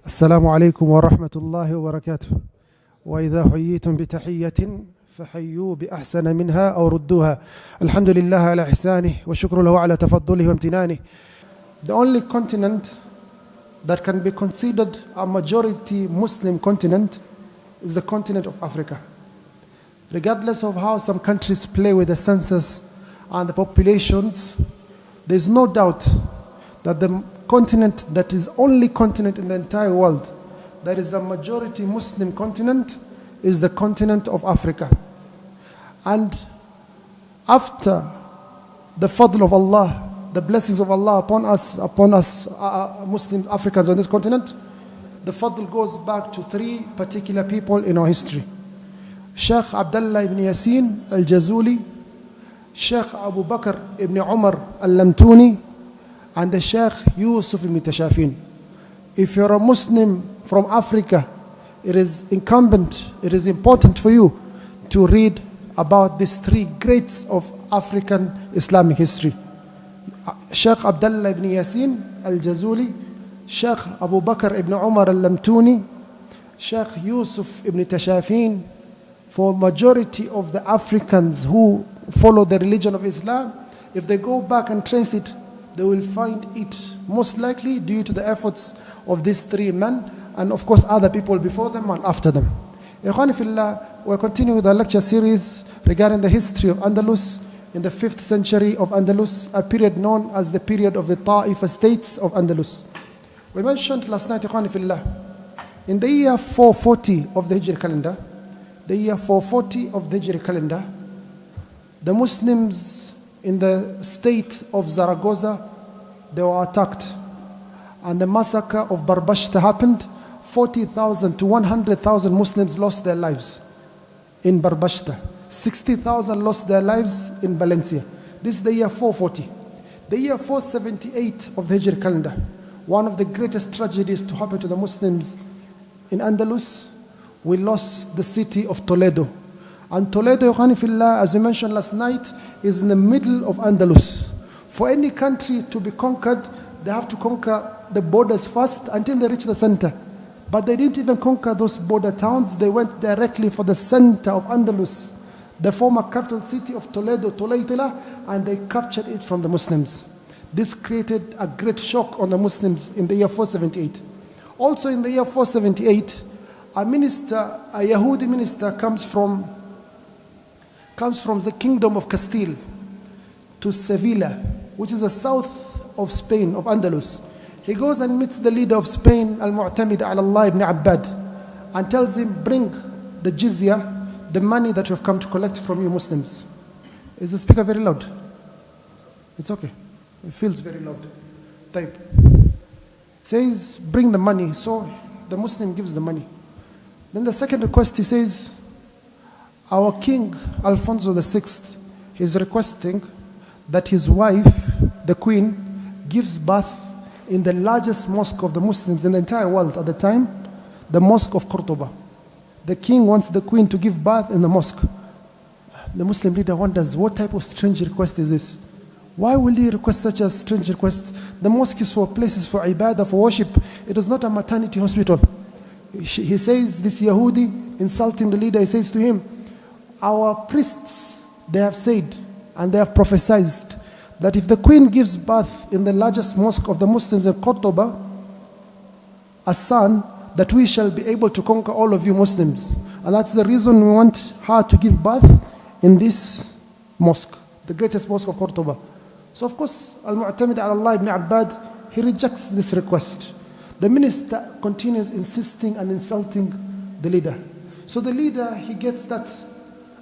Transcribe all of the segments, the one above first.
السلام عليكم ورحمة الله وبركاته. وإذا حييتم بتحية فحيوا بأحسن منها أو ردوها. الحمد لله على إحسانه وشكر له على تفضله وامتنانه. The only continent that can be considered a majority Muslim continent is the continent of Africa. Regardless of how some countries play with the census and the populations, there is no doubt that the continent that is only continent in the entire world that is a majority Muslim continent is the continent of Africa. And after the fadl of Allah, the blessings of Allah upon us Muslim Africans on this continent, the fadl goes back to three particular people in our history: Shaykh Abdullah ibn Yasin al-Jazuli, Shaykh Abu Bakr ibn Umar al-Lamtuni, and the Shaykh Yusuf ibn Tashafin. If you're a Muslim from Africa, it is incumbent, it is important for you to read about these three greats of African Islamic history: Shaykh Abdullah ibn Yasin al-Jazuli, Shaykh Abu Bakr ibn Umar al-Lamtuni, Shaykh Yusuf ibn Tashafin. For majority of the Africans who follow the religion of Islam, if they go back and trace it, they will find it most likely due to the efforts of these three men, and of course other people before them and after them. Ikhwani fillah, we're continuing with our lecture series regarding the history of Andalus in the 5th century of Andalus, a period known as the period of the Ta'ifa states of Andalus. We mentioned last night, Ikhwani fillah, in the year 440 of the Hijri calendar, the Muslims in the state of Zaragoza, they were attacked, and the massacre of Barbashta happened. 40,000 to 100,000 Muslims lost their lives in Barbashta. 60,000 lost their lives in Valencia. This is the year 440. The year 478 of the Hijri calendar, one of the greatest tragedies to happen to the Muslims in Andalus, we lost the city of Toledo. And Toledo, as we mentioned last night, is in the middle of Andalus. For any country to be conquered, they have to conquer the borders first until they reach the center. But they didn't even conquer those border towns. They went directly for the center of Andalus, the former capital city of Toledo, Toleitila, and they captured it from the Muslims. This created a great shock on the Muslims in the year 478. Also in the year 478, a Yahudi minister comes from the kingdom of Castile to Sevilla, which is the south of Spain, of Andalus. He goes and meets the leader of Spain, Al-Mu'tamid ala Allah ibn Abbad, and tells him, bring the jizya, the money that you have come to collect from you Muslims. Is the speaker very loud? It's okay. It feels very loud. Type. Says, bring the money. So the Muslim gives the money. Then the second request, he says, our king, Alfonso VI, is requesting that his wife, the queen, gives birth in the largest mosque of the Muslims in the entire world at the time, the mosque of Cordoba. The king wants the queen to give birth in the mosque. The Muslim leader wonders, what type of strange request is this? Why will he request such a strange request? The mosque is for places for ibadah, for worship. It is not a maternity hospital. He says, this Yahudi, insulting the leader, he says to him, our priests, they have said and they have prophesied that if the queen gives birth in the largest mosque of the Muslims in Cordoba, a son, that we shall be able to conquer all of you Muslims. And that's the reason we want her to give birth in this mosque, the greatest mosque of Cordoba. So of course, Al-Mu'tamid ala Allah ibn Abbad, he rejects this request. The minister continues insisting and insulting the leader. So the leader, he gets that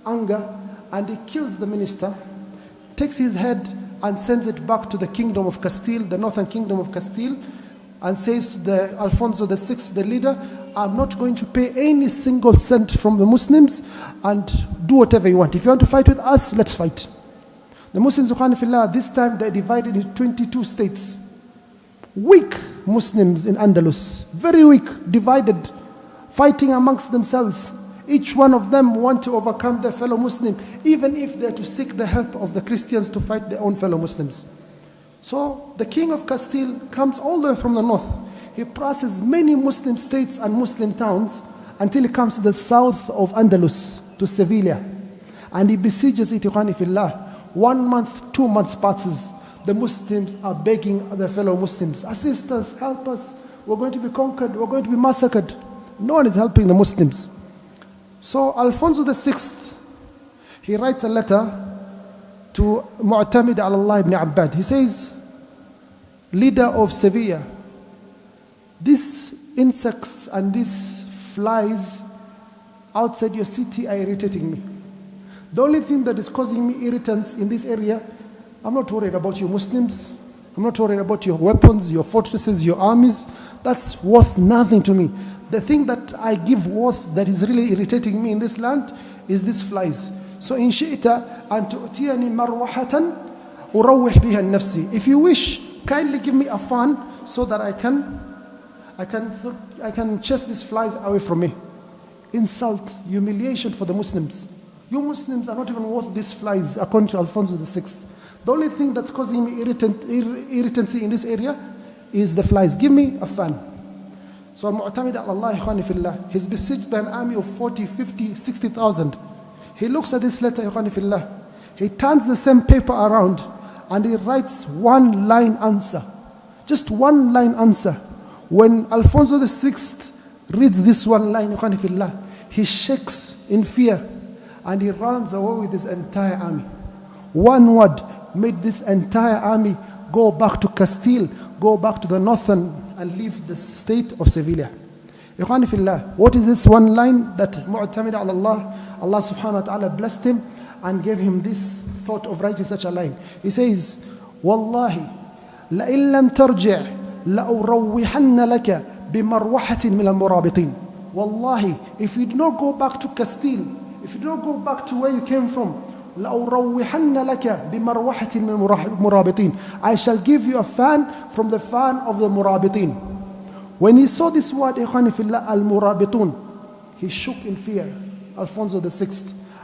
anger and he kills the minister, takes his head and sends it back to the kingdom of Castile, the northern kingdom of Castile, and says to the Alfonso VI, the leader, I'm not going to pay any single cent from the Muslims, and do whatever you want. If you want to fight with us, let's fight. The Muslims, this time they're divided into 22 states. Weak Muslims in Andalus, very weak, divided, fighting amongst themselves. Each one of them want to overcome their fellow Muslim, even if they're to seek the help of the Christians to fight their own fellow Muslims. So the king of Castile comes all the way from the north. He passes many Muslim states and Muslim towns until he comes to the south of Andalus, to Sevilla. And he besieges it, ikhwani fillah. 1 month, 2 months passes. The Muslims are begging their fellow Muslims, assist us, help us. We're going to be conquered, we're going to be massacred. No one is helping the Muslims. So Alfonso VI, he writes a letter to Mu'tamid ala Allah ibn Abbad. He says, leader of Sevilla, these insects and these flies outside your city are irritating me. The only thing that is causing me irritants in this area, I'm not worried about you Muslims. I'm not worried about your weapons, your fortresses, your armies. That's worth nothing to me. The thing that I give worth that is really irritating me in this land is these flies. So in shi'ta an tu'tiyani marwahatan urawwih biha nafsi. If you wish, kindly give me a fan so that I can chase these flies away from me. Insult, humiliation for the Muslims. You Muslims are not even worth these flies, according to Alfonso VI. The only thing that's causing me irritancy in this area is the flies. Give me a fan. So Mu'tamid Allah, ikhwani fillah, he's besieged by an army of 40, 50, 60,000. He looks at this letter, ikhwani fillah. He turns the same paper around and he writes one line answer. Just one line answer. When Alfonso VI reads this one line, ikhwani fillah, he shakes in fear and he runs away with his entire army. One word made this entire army go back to Castile, go back to the northern and leave the state of Sevilla. Ikhwani fillah, what is this one line that Mu'tamid ala Allah, Allah subhanahu wa ta'ala blessed him and gave him this thought of writing such a line. He says, Wallahi, لَإِن لَمْ تَرْجِعْ لَأُرَوِّحَنَّ لَكَ بِمَرْوَحَةٍ مِنَ الْمُرَابِطِينَ. Wallahi, if you do not go back to Castile, if you do not go back to where you came from, لَأُرَوِّحَنَّ لَكَ بِمَرْوَحَةٍ مِنَ الْمُرَابِطِينَ. I shall give you a fan from the fan of the Murabitin. When he saw this word, ikhwani fillah, al-Murabitun, he shook in fear, Alfonso VI,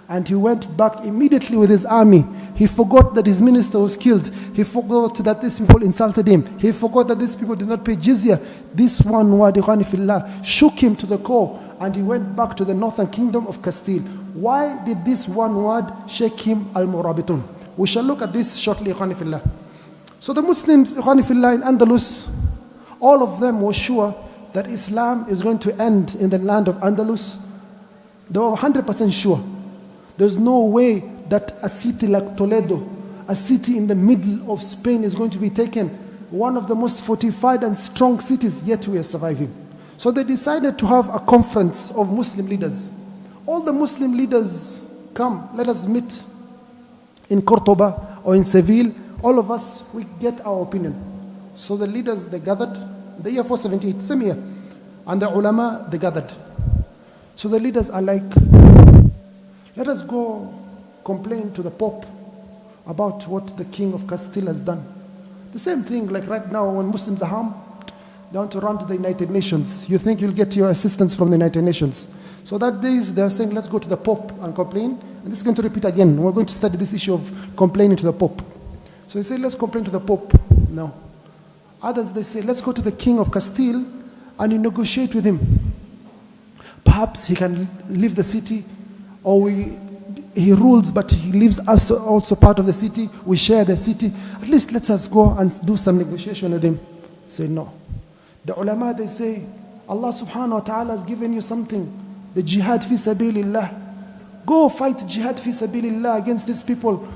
and he went back immediately with his army. He forgot that his minister was killed. He forgot that these people insulted him. He forgot that these people did not pay jizya. This one word, ikhwani fillah, shook him to the core, and he went back to the northern kingdom of Castile. Why did this one word shake him, al-Murabitun? We shall look at this shortly, ikhwani fillah. So the Muslims, ikhwani fillah, in Andalus, all of them were sure that Islam is going to end in the land of Andalus. They were 100% sure. There's no way that a city like Toledo, a city in the middle of Spain, is going to be taken. One of the most fortified and strong cities, yet we are surviving. So they decided to have a conference of Muslim leaders. All the Muslim leaders, come, let us meet in Cordoba or in Seville. All of us, we get our opinion. So the leaders, they gathered, the year 478, same year. And the ulama, they gathered. So the leaders are like, let us go complain to the Pope about what the King of Castile has done. The same thing like right now when Muslims are harmed, they want to run to the United Nations. You think you'll get your assistance from the United Nations. So that days they're saying, let's go to the Pope and complain. And this is going to repeat again. We're going to study this issue of complaining to the Pope. So they say, let's complain to the Pope. No. Others, they say, let's go to the King of Castile and negotiate with him. Perhaps he can leave the city, or he rules, but he leaves us also part of the city. We share the city. At least let us go and do some negotiation with him. Say no. The ulama, they say, Allah subhanahu wa ta'ala has given you something. The jihad fi sabilillah. Go fight jihad fi sabilillah against these people.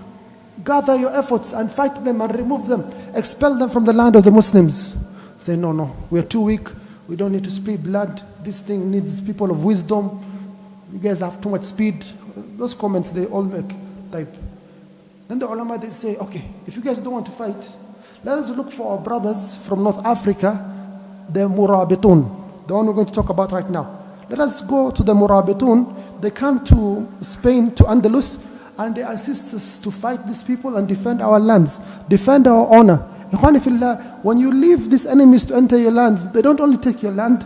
Gather your efforts and fight them and remove them. Expel them from the land of the Muslims. Say, no, we are too weak. We don't need to spill blood. This thing needs people of wisdom. You guys have too much speed. Those comments, they all make type. Then the ulama, they say, okay, if you guys don't want to fight, let us look for our brothers from North Africa, the Murabitoon, the one we're going to talk about right now. Let us go to the Murabitoon. They come to Spain, to Andalus, and they assist us to fight these people and defend our lands, defend our honor. Ikhwani fillah, when you leave these enemies to enter your lands, they don't only take your land,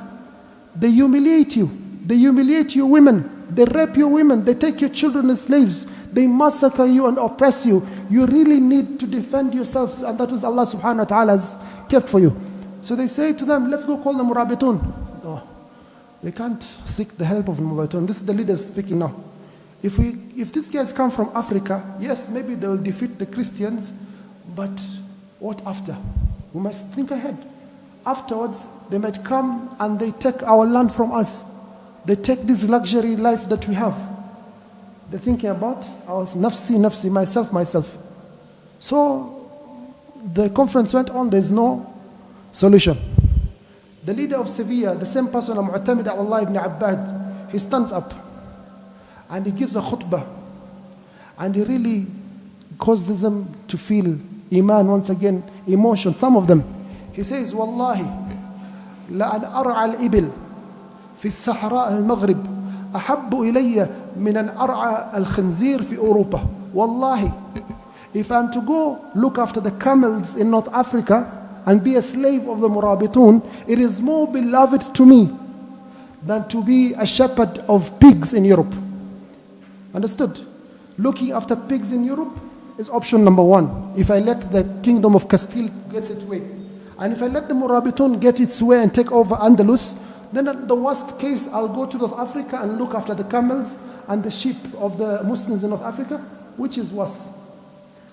they humiliate you. They humiliate your women. They rape your women. They take your children as slaves. They massacre you and oppress you. You really need to defend yourselves, and that is Allah subhanahu wa ta'ala has kept for you. So they say to them, let's go call the Murabitoon. No, we can't seek the help of the Murabitoon. This is the leaders speaking now. If these guys come from Africa, yes, maybe they will defeat the Christians, but what after? We must think ahead. Afterwards, they might come and they take our land from us. They take this luxury life that we have. They're thinking about our nafsi, myself. So the conference went on, there's no solution. The leader of Sevilla, the same person, Mu'tamid Allah ibn Abbad, he stands up and he gives a khutbah. And he really causes them to feel iman once again, emotion, some of them. He says, Wallahi, لأن أرعى الإبل في الصحراء المغرب أحب إلي من أن أرعى الخنزير في أوروبا. Wallahi, if I'm to go look after the camels in North Africa and be a slave of the Murabitoon, it is more beloved to me than to be a shepherd of pigs in Europe. Understood? Looking after pigs in Europe is option number one. If I let the kingdom of Castile get its way, and if I let the Murabitoon get its way and take over Andalus, then at the worst case, I'll go to North Africa and look after the camels and the sheep of the Muslims in North Africa, which is worse.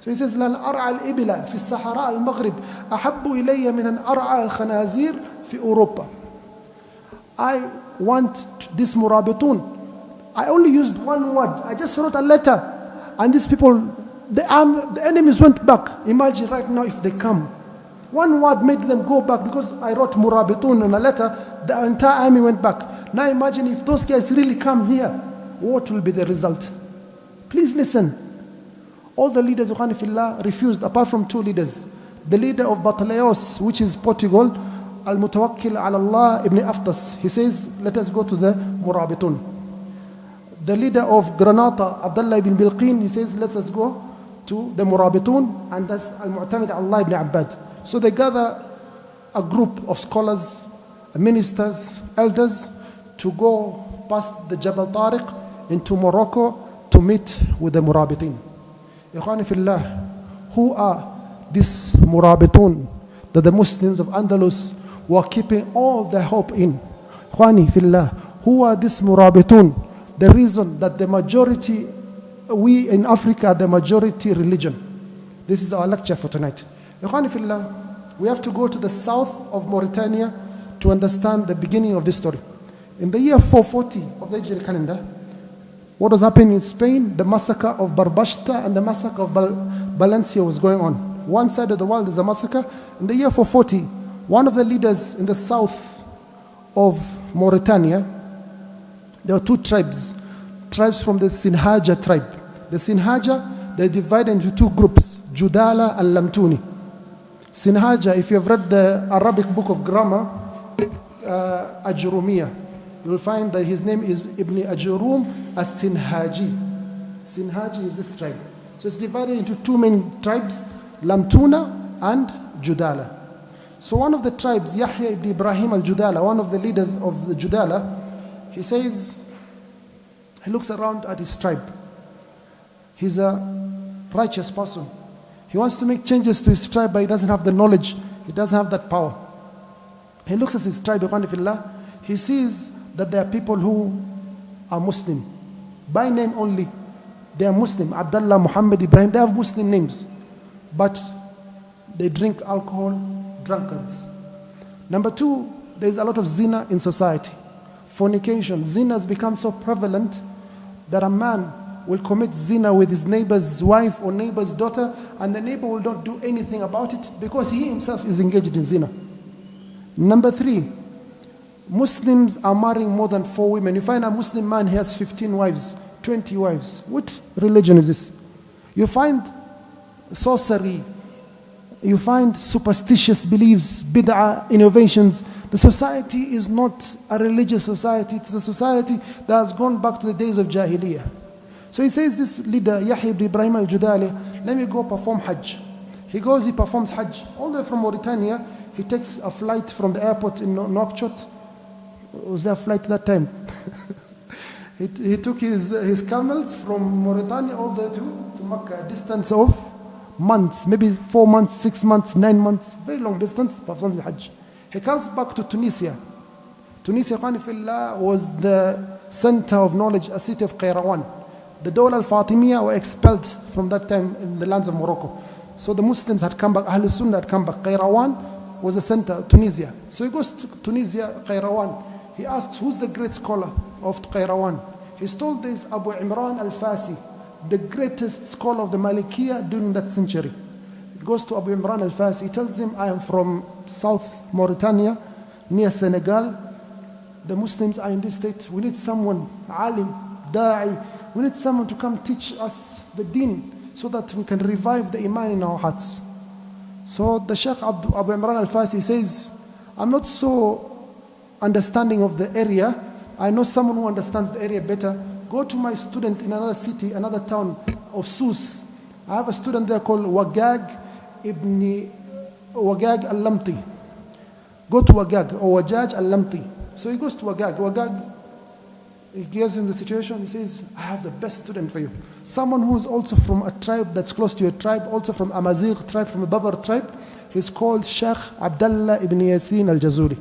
So he says, لَنْ أَرْعَى الْإِبِلَ فِي الصَّحَرَاءِ الْمَغْرِبِ أَحَبُّ إِلَيَّ مِنْ أَنْ أَرْعَى الْخَنَازِيرِ فِي أُوروبا. I want this Murabitoon. I only used one word. I just wrote a letter. And these people, the enemies went back. Imagine right now if they come. One word made them go back because I wrote Murabitoon in a letter. The entire army went back. Now imagine if those guys really come here. What will be the result? Please listen. All the leaders of Hanifillah refused apart from two leaders. The leader of Batalayos, which is Portugal, Al-Mutawakkil ala Allah ibn Aftas. He says, let us go to the Murabitoon. The leader of Granada, Abdullah ibn Bilqin, he says, let us go to the Murabitoon, and that's Al-Mu'tamid Allah ibn Abbad. So they gather a group of scholars, ministers, elders, to go past the Jabal Tariq into Morocco to meet with the Murabitin. Ikhwani fillah, who are these Murabitun that the Muslims of Andalus were keeping all their hope in? Ikhwani fillah, who are these Murabitun? The reason that the majority, we in Africa are the majority religion. This is our lecture for tonight. Ikhwani fillah, we have to go to the south of Mauritania to understand the beginning of this story. In the year 440 of the Hijri calendar, what was happening in Spain? The massacre of Barbashta and the massacre of Valencia was going on. One side of the world is a massacre. In the year 440, one of the leaders in the south of Mauritania, there were two tribes from the Sinhaja tribe. The Sinhaja, they divided into two groups, Judala and Lamtuni. Sinhaja, if you have read the Arabic book of grammar, Ajurumiyah, you will find that his name is Ibn Ajurum as-Sinhaji. Sinhaji is this tribe. So it's divided into two main tribes, Lamtuna and Judala. So one of the tribes, Yahya ibn Ibrahim al-Judala, one of the leaders of the Judala, he says, he looks around at his tribe. He's a righteous person. He wants to make changes to his tribe, but he doesn't have the knowledge. He doesn't have that power. He looks at his tribe, he sees that there are people who are Muslim. By name only, they are Muslim. Abdullah, Muhammad, Ibrahim, they have Muslim names. But they drink alcohol, drunkards. Number two, there is a lot of zina in society. Fornication. Zina has become so prevalent that a man will commit zina with his neighbor's wife or neighbor's daughter, and the neighbor will not do anything about it because he himself is engaged in zina. Number three, Muslims are marrying more than 4 women. You find a Muslim man, he has 15 wives, 20 wives. What religion is this? You find sorcery, you find superstitious beliefs, bid'ah, innovations. The society is not a religious society. It's a society that has gone back to the days of Jahiliyyah. So he says, this leader, Yahya ibn Ibrahim al-Judali, let me go perform Hajj. He goes, he performs Hajj. All the way from Mauritania, he takes a flight from the airport in Nouakchott. Was there a flight that time? he took his camels from Mauritania all the way to Makkah, a distance of months, maybe 4 months, 6 months, 9 months, very long distance, performs the Hajj. He comes back to Tunisia. Tunisia, Khanifillah, was the center of knowledge, a city of Qayrawan. The Dawla al-Fatimiyya were expelled from that time in the lands of Morocco. So the Muslims had come back, Ahlul Sunnah had come back. Qayrawan was the center, Tunisia. So he goes to Tunisia, Qayrawan. He asks, who's the great scholar of Qayrawan? He's told there is Abu Imran al-Fasi, the greatest scholar of the Malikiyya during that century. He goes to Abu Imran al-Fasi. He tells him, I am from South Mauritania, near Senegal. The Muslims are in this state. We need someone, alim, da'i. We need someone to come teach us the deen so that we can revive the iman in our hearts. So the Shaykh Abu Imran al-Fasi says, I'm not so understanding of the area. I know someone who understands the area better. Go to my student in another city, another town of Sus. I have a student there called Wagag al-Lamti. Go to Wagag or Wajaj al-Lamti. So he goes to Wagag. Wagag, he gives him the situation. He says, I have the best student for you. Someone who is also from a tribe that's close to your tribe, also from Amazigh tribe, from a Babar tribe. He's called Shaykh Abdullah ibn Yasin al-Jazuli.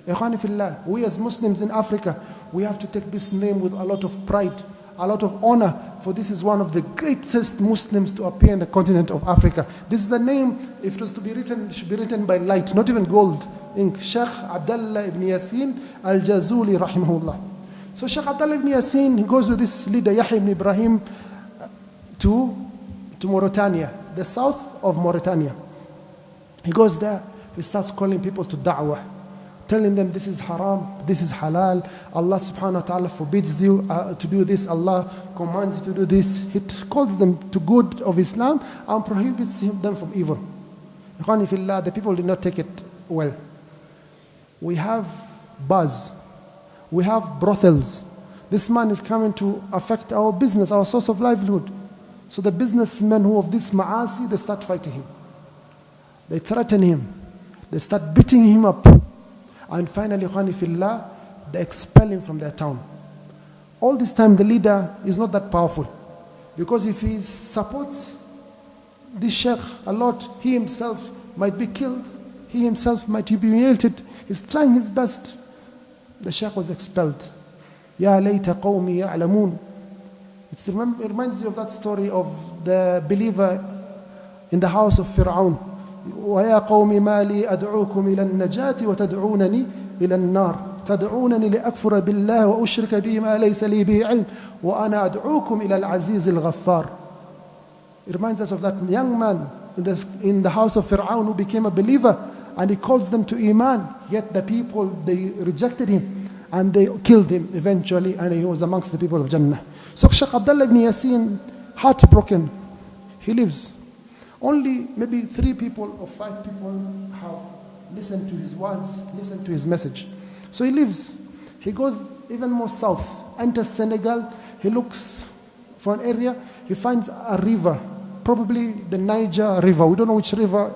Ikhwani fillah, we as Muslims in Africa, we have to take this name with a lot of pride, a lot of honor, for this is one of the greatest Muslims to appear in the continent of Africa. This is a name, if it was to be written, it should be written by light, not even gold ink. Shaykh Abdullah ibn Yasin al-Jazuli rahimahullah. So Shaykh Abdullah ibn Yasin, he goes with this leader Yahya ibn Ibrahim to Mauritania, the south of Mauritania. He goes there, he starts calling people to da'wah, telling them this is haram, this is halal. Allah subhanahu wa ta'ala forbids you to do this. Allah commands you to do this. He calls them to good of Islam and prohibits them from evil. Ikhwani fillah, the people did not take it well. We have bars. We have brothels. This man is coming to affect our business, our source of livelihood. So the businessmen who of this ma'asi, they start fighting him. They threaten him. They start beating him up. And finally, Khani fillah, they expel him from their town. All this time, the leader is not that powerful. Because if he supports this sheikh a lot, he himself might be killed. He himself might be humiliated. He's trying his best. The sheikh was expelled. Ya layta qawmi ya'lamun. It reminds you of that story of the believer in the house of Fir'aun. وَيَا قَوْمِ مَا لِي أَدْعُوكُمْ إِلَى النَّجَاةِ وَتَدْعُونَنِي إِلَى النَّارِ تَدْعُونَنِي لِأَكْفُرَ بِاللَّهِ وَأُشْرِكَ بِهِ مَا لَيْسَ لِي بِهِ عِلْمٍ وَأَنَا أَدْعُوكُمْ إِلَى الْعَزِيزِ الْغَفَّارِ. It reminds us of that young man in the house of Fir'aun who became a believer, and he calls them to Iman, yet the people, they rejected him and they killed him eventually, and he was amongst the people of Jannah. So Shaykh Abdullah ibn Yasin, heartbroken, he lives. Only maybe 3 people or 5 people have listened to his words, listened to his message. So he lives. He goes even more south, enters Senegal. He looks for an area. He finds a river, probably the Niger River. We don't know which river,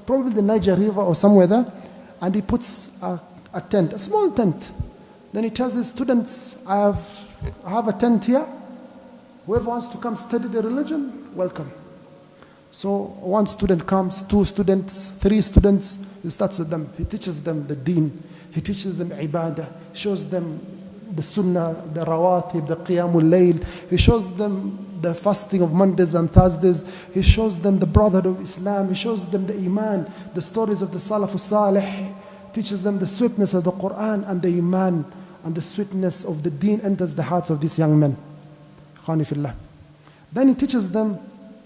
probably the Niger River or somewhere there. And he puts a tent, a small tent. Then he tells his students, I have a tent here. Whoever wants to come study the religion, welcome. So 1 student comes, 2 students, 3 students. He starts with them. He teaches them the deen. He teaches them ibadah. Shows them the sunnah, the rawatib, the qiyamul layl. He shows them the fasting of Mondays and Thursdays. He shows them the brotherhood of Islam. He shows them the iman, the stories of the Salafus Salih. Teaches them the sweetness of the Quran and the iman, and the sweetness of the deen enters the hearts of these young men. Khanifillah. Then he teaches them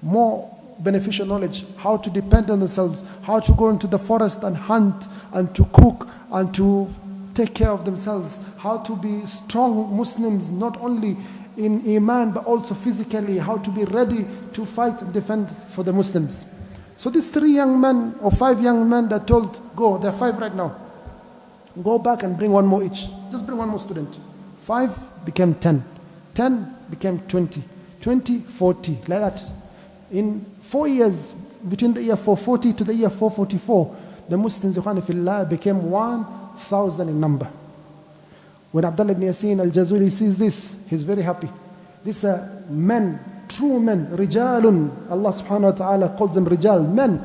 more beneficial knowledge, how to depend on themselves, how to go into the forest and hunt and to cook and to take care of themselves, how to be strong Muslims, not only in iman but also physically, how to be ready to fight and defend for the Muslims. So these 3 young men or 5 young men that told, go, there are 5 right now, go back and bring 1 more each. Just bring 1 more student. 5 became 10. 10 became 20. 20, 40, like that. In 4 years, between the year 440 to the year 444, the Muslims became 1,000 in number. When Abdullah ibn Yasin al-Jazuli sees this, he's very happy. These are men, true men, rijalun. Allah subhanahu wa ta'ala calls them rijal, men,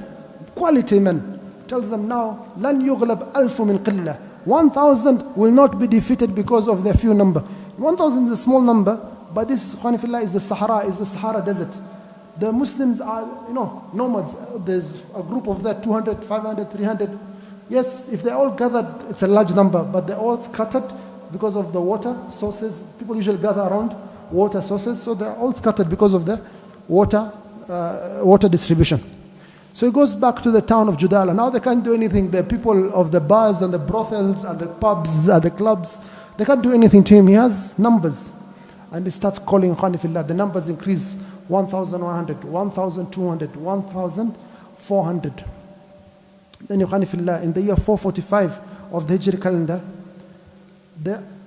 quality men. tells them now, لَن يُغْلَبْ أَلْفٌ مِنْ قِلَّةٍ 1,000 will not be defeated because of their few number. 1,000 is a small number, but this, Khanifillah, is the Sahara Desert. The Muslims are, nomads. There's a group of that, 200, 500, 300. Yes, if they're all gathered, it's a large number, but they're all scattered because of the water sources. People usually gather around water sources, so they're all scattered because of the water distribution. So he goes back to the town of Judala. Now they can't do anything. The people of the bars and the brothels and the pubs and the clubs, they can't do anything to him. He has numbers. And he starts calling Khanifillah. The numbers increase 1,100, 1,200, 1,400. Then Khanifillah, in the year 445 of the Hijri calendar,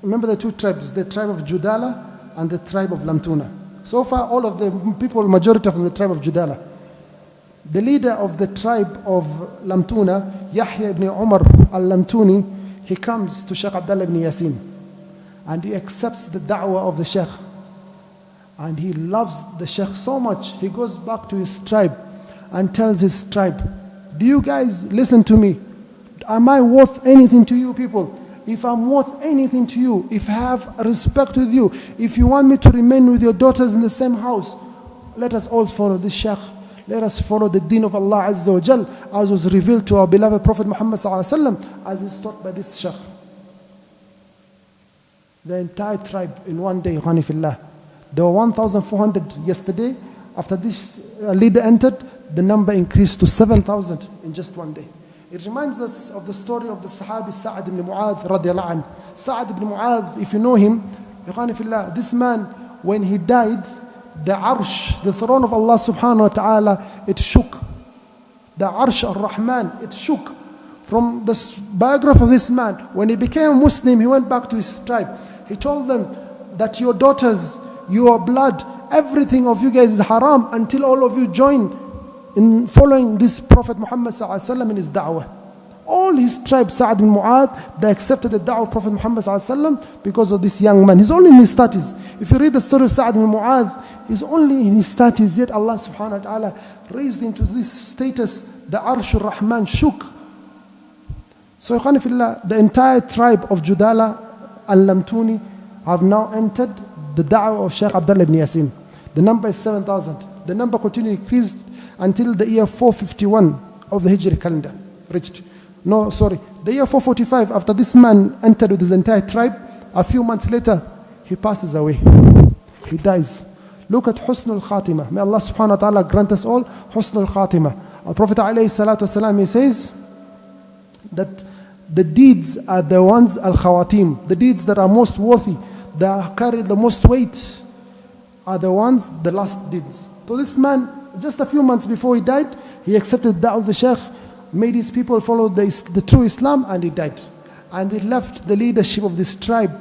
remember the two tribes, the tribe of Judala and the tribe of Lamtuna. So far, all of the people, majority from the tribe of Judala. The leader of the tribe of Lamtuna, Yahya ibn Umar al-Lamtuni, he comes to Shaykh Abdullah ibn Yasin and he accepts the da'wah of the Shaykh. And he loves the Shaykh so much, he goes back to his tribe and tells his tribe, do you guys listen to me? Am I worth anything to you people? If I'm worth anything to you, if I have respect with you, if you want me to remain with your daughters in the same house, let us all follow this Shaykh. Let us follow the deen of Allah Azza wa Jal as was revealed to our beloved Prophet Muhammad Sallallahu Alaihi Wasallam, as is taught by this Shaykh. The entire tribe in one day, Khanifillah. There were 1,400 yesterday. After this leader entered, the number increased to 7,000 in just one day. It reminds us of the story of the Sahabi Sa'ad ibn Mu'adh radiallahu anh. Sa'ad ibn Mu'adh, if you know him, Khanifillah, this man, when he died, the arsh, the throne of Allah subhanahu wa ta'ala, it shook. The arsh ar-Rahman, it shook. From the biography of this man, when he became a Muslim, he went back to his tribe. He told them that your daughters, your blood, everything of you guys is haram until all of you join in following this Prophet Muhammad sallallahu alaihi wasallam in his da'wah. All his tribe, Sa'ad bin Mu'adh, they accepted the da'wah of Prophet Muhammad sallallahu alaihi wasallam because of this young man. He's only in his 30s. If you read the story of Sa'ad bin Mu'adh, he's only in his 30s, yet Allah subhanahu wa ta'ala raised him to this status. The Arshur Rahman shook. So, Khanifillah, the entire tribe of Judala al-Lamtuni have now entered the da'wah of Shaykh Abdullah ibn Yasin. The number is 7,000. The number continued increased until the year 451 of the Hijri calendar reached. No, sorry. The year 445, after this man entered with his entire tribe, a few months later, he passes away. He dies. Look at Husnul Khatimah. May Allah subhanahu wa ta'ala grant us all Husnul Khatimah. Our Prophet alayhi salatu wasalam, he says that the deeds are the ones al-khawatim, the deeds that are most worthy, that carry the most weight, are the ones, the last deeds. So this man, just a few months before he died, he accepted the da'wah of the Shaykh, made his people follow the true Islam, and he died. And he left the leadership of this tribe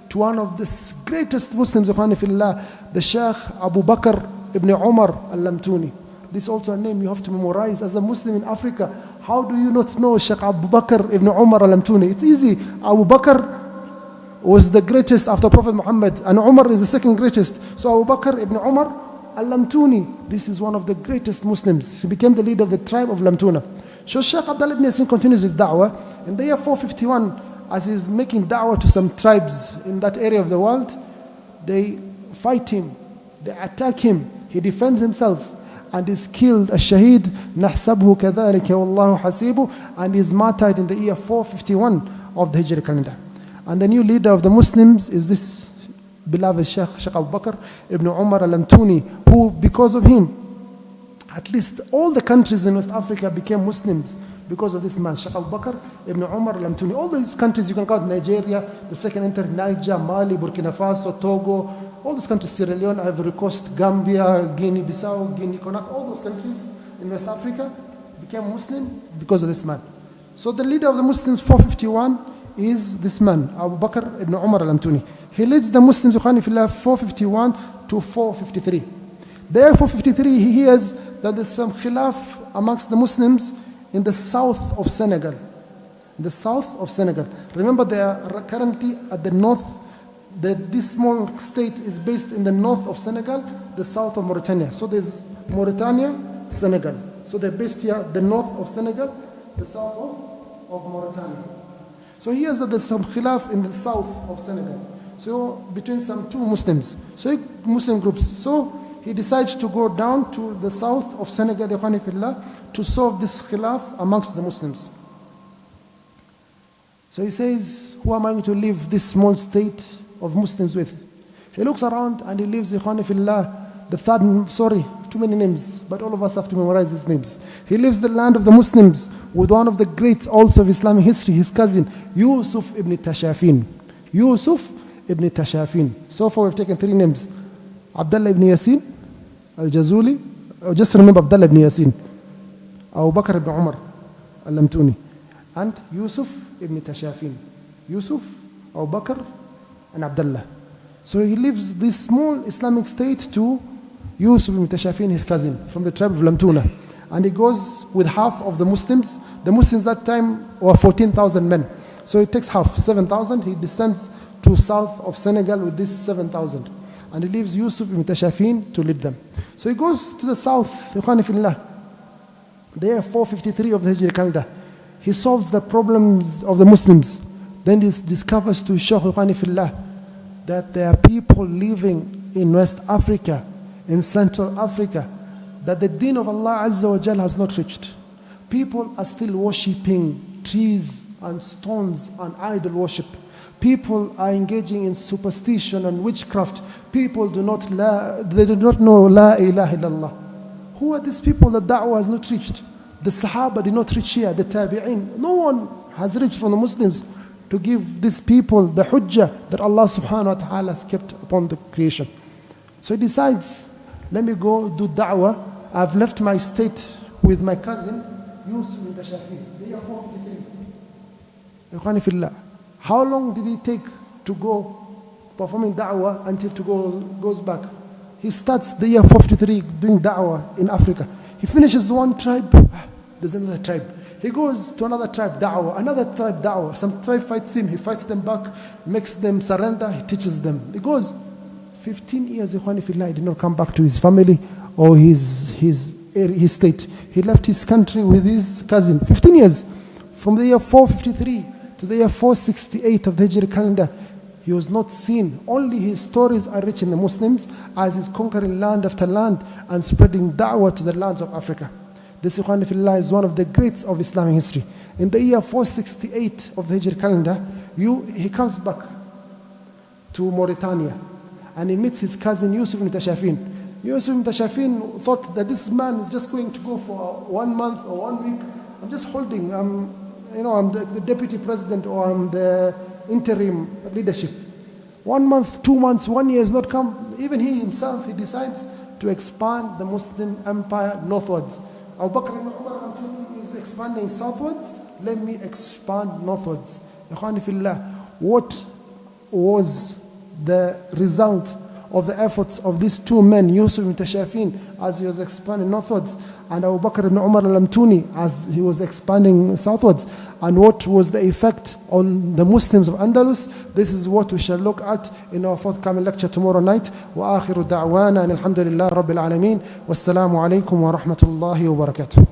to one of the greatest Muslims, the Shaykh Abu Bakr ibn Umar al-Lamtuni. This is also a name you have to memorize as a Muslim in Africa. How do you not know Shaykh Abu Bakr ibn Umar al-Lamtuni? It's easy. Abu Bakr was the greatest after Prophet Muhammad, and Umar is the second greatest. So Abu Bakr ibn Umar al-Lamtuni, this is one of the greatest Muslims. He became the leader of the tribe of Lamtuna. So Shaykh Abdullah ibn Yasin continues his da'wah. In the year 451, as he's making da'wah to some tribes in that area of the world, they fight him, they attack him, he defends himself and is killed. Ash-shaheed, nahsabuhu kadhalika wallahu hasibu, and is martyred in the year 451 of the Hijri calendar. And the new leader of the Muslims is this beloved Shaykh Abu Bakr ibn Umar al-Lamtuni, who because of him, at least all the countries in West Africa became Muslims because of this man, Shaykh Abu Bakr ibn Umar al-Lamtuni. All these countries, you can count Nigeria, the second entered Niger, Mali, Burkina Faso, Togo, all those countries, Sierra Leone, Ivory Coast, Gambia, Guinea-Bissau, Guinea-Conakry, all those countries in West Africa became Muslim because of this man. So the leader of the Muslims, 451, is this man, Abu Bakr ibn Umar al-Lamtuni. He leads the Muslims, 451 to 453. There, 453, he hears that there's some khilaf amongst the Muslims in the south of Senegal. In the south of Senegal. Remember, they are currently at the north. This small state is based in the north of Senegal, the south of Mauritania. So there's Mauritania, Senegal. So they're based here, the north of Senegal, the south of Mauritania. So he hears that there's some khilaf in the south of Senegal. So between some two Muslims, so Muslim groups. So he decides to go down to the south of Senegal, to solve this khilaf amongst the Muslims. So he says, who am I going to leave this small state of Muslims with? He looks around and he leaves the third, too many names, but all of us have to memorize his names. He leaves the land of the Muslims with one of the greats also of Islamic history, his cousin, Yusuf ibn Tashafin. Yusuf ibn Tashafin. So far we've taken three names. Abdullah ibn Yasin, Al-Jazuli, just remember Abdullah ibn Yasin. Abu Bakr ibn Umar, Al-Lamtuni. And Yusuf ibn Tashafin. Yusuf, Abu Bakr, and Abdullah. So he leaves this small Islamic state to Yusuf ibn Tashafin, his cousin, from the tribe of Lamtuna. And he goes with half of the Muslims. The Muslims that time were 14,000 men. So he takes half, 7,000. He descends to south of Senegal with this 7,000. And he leaves Yusuf ibn Tashafin to lead them. So he goes to the south, the year 453 of the Hijri calendar. He solves the problems of the Muslims. Then he discovers to Shaykh Akram that there are people living in West Africa, in Central Africa, that the deen of Allah Azza wa Jal has not reached. People are still worshipping trees and stones and idol worship. People are engaging in superstition and witchcraft. People do not know La ilaha illallah. Who are these people that da'wah has not reached? The Sahaba did not reach here, the Tabi'in. No one has reached from the Muslims to give these people the hujjah that Allah subhanahu wa ta'ala has kept upon the creation. So he decides, let me go do da'wah. I've left my state with my cousin, Yusuf ibn Tashafin, the year 453. How long did he take to go performing da'wah until goes back? He starts the year 453 doing da'wah in Africa. He finishes one tribe, there's another tribe. He goes to another tribe, da'wah, another tribe, da'wah. Some tribe fights him, he fights them back, makes them surrender, he teaches them. He goes 15 years, he did not come back to his family or his state. He left his country with his cousin. 15 years. From the year 453 to the year 468 of the Hijri calendar, he was not seen. Only his stories are reaching the Muslims as he's conquering land after land and spreading da'wah to the lands of Africa. This is one of the greats of Islamic history. In the year 468 of the Hijri calendar, he comes back to Mauritania and he meets his cousin Yusuf ibn Tashafin. Yusuf ibn Tashafin thought that this man is just going to go for 1 month or 1 week. I'm just holding, I'm the deputy president or I'm the interim leadership. 1 month, 2 months, 1 year has not come. Even he himself, he decides to expand the Muslim empire northwards. Abu Bakr ibn Umar is expanding southwards. Let me expand northwards. What was the result of the efforts of these two men, Yusuf ibn Tashafin, as he was expanding northwards, and Abu Bakr ibn Umar al-Lamtuni, as he was expanding southwards? And what was the effect on the Muslims of Andalus? This is what we shall look at in our forthcoming lecture tomorrow night. وآخر دعوانا أن الحمد لله رب العالمين والسلام عليكم ورحمة الله وبركاته.